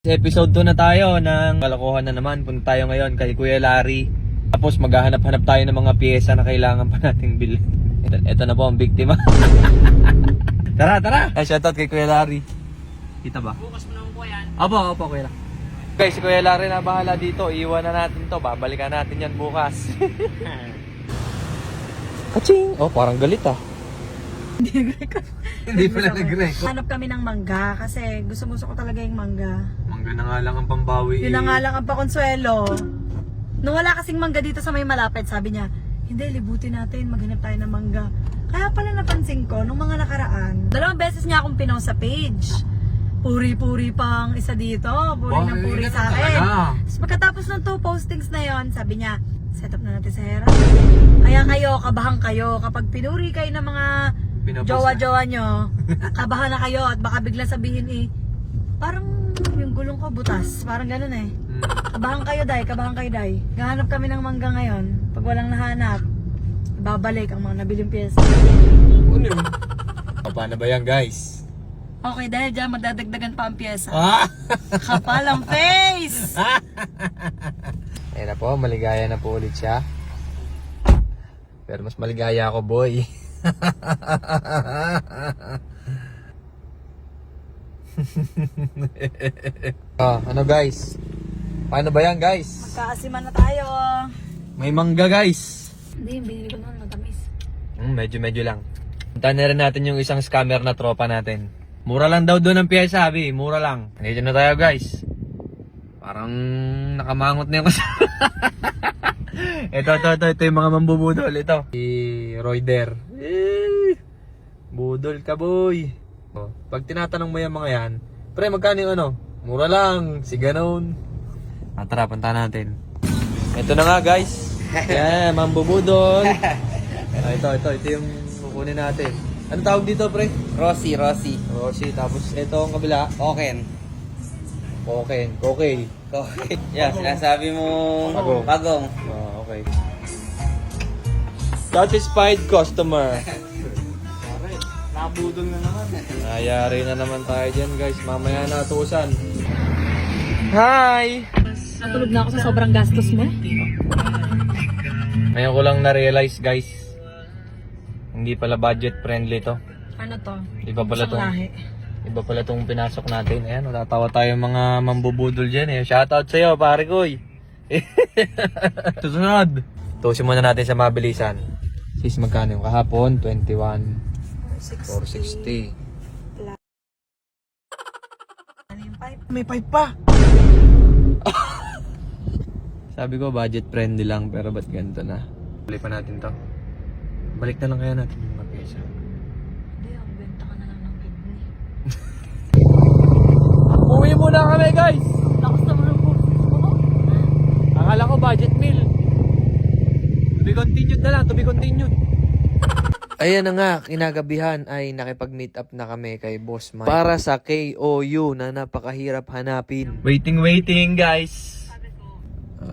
Episode 2 na tayo ng kalokohan na naman. Punta tayo ngayon kay Kuya Larry. Tapos maghahanap-hanap tayo ng mga pyesa na kailangan pa nating bilhin. Ito na po ang biktima. Tara! Shoutout kay Kuya Larry. Kita ba? Bukas mo naman po yan. Opo, Kuya Larry. Guys, si Kuya Larry na bahala dito. Iwan na natin to. Babalikan natin yan bukas. Kaching! Oh, parang galit ah. Hindi pala nag-rec. Hanap kami ng mangga kasi gusto ko talaga yung mangga. Mangga na nga lang ang pambawi. Yun na nga lang ang pakonsuelo. Nung wala kasing mangga dito sa may malapit, sabi niya, hindi, libutin natin, maghanap tayo ng mangga. Kaya pala napansin ko, nung mga nakaraan, 2 beses niya akong pinost sa page. Puri-puri pang isa dito, puri ng puri sa akin. Tapos pagkatapos ng 2 postings na yon, sabi niya, set up na natin sa Hera. Kaya kayo, kabahan kayo, kapag pinuri kayo ng mga jowa-jowa nyo, kabahan na kayo at baka bigla sabihin parang yung gulong ko butas, parang ganun eh. Kabahan kayo, day. Gahanap kami ng mangga ngayon. Pag walang nahanap, babalik ang mga nabiling pyesa. Ano yun? Paano ba yan, guys? Okay, dahil dyan magdadagdagan pa ang pyesa. Ah! Kapal ang face! Ayan na po, maligaya na po ulit siya. Pero mas maligaya ako, boy. Ano guys? Paano ba yan, guys? Magkaasiman na tayo. May mangga, guys. Hindi, yung binili ko naman matamis. Medyo lang. Puntahan na rin natin yung isang scammer na tropa natin. Mura lang daw doon ang pyesa, sabi. Mura lang. Nandito na tayo, guys. Parang nakamangot na yung kasama. Ito yung mga mambubudol. Ito. Si Royder. Budol ka, boy. Pag tinatanong mo yung mga yan, pre, magkano yung ano? Mura lang. Si ganon. Tara, punta natin. Ito na nga, guys. Yan, mambubudol. Ito yung kukunin natin. Ano tawag dito, pre? Rossi. Tapos ito ang kabila. Koken. Okay. Yeah, sinasabi mo bagong. Okay. Satisfied customer. Nabudol na naman. Nayari na naman tayo dyan, guys. Mamaya na atusan. Hi! Natulog na ako sa sobrang gastos mo. Ngayon ko lang na-realize, guys. Hindi pala budget friendly to. Ano to? Iba pala Isang lahi. Iba pala tong pinasok natin. Ayan, natatawa tayo mga mambubudol dyan eh. Shoutout sa'yo, pare koy. Susunod. Tusin muna natin sa mabilisan. Sis, magkano yung kahapon? 21,460. Ano yung pipe? May pipe pa. Sabi ko, budget friendly lang. Pero ba't ganito na? Balik pa natin to. Balik na lang kaya natin yung mga pyesa. Hindi, ang benta ka na lang ng kidney. Uwi muna kami, guys! Lakas naman ang puso mo. Akala ko budget meal. To be continued na lang, to be continued. Ayan na nga, kinagabihan ay nakipag-meet up na kami kay Boss Mike para sa KOU na napakahirap hanapin. Waiting, guys.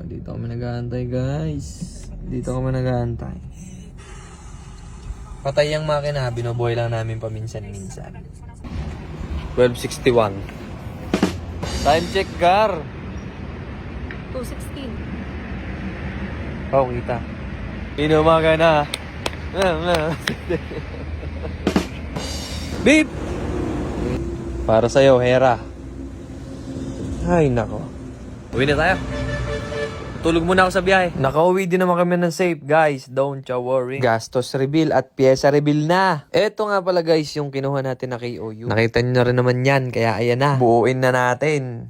Dito kami nag-aantay, guys. Patay ang makina, binoboy lang namin paminsan-minsan. 12:61. Time check, Gar. 216. Oh, kita. Inumaga na. Beep! Para sa'yo, Hera. Ay, nako. Uwi na tayo. Tulog muna ako sa biyahe. Nakauwi din naman kami ng safe, guys. Don't you worry. Gastos reveal at pyesa reveal na. Eto nga pala, guys, yung kinuha natin na KOU. Nakita nyo na rin naman yan, kaya ayan na. Buuin na natin.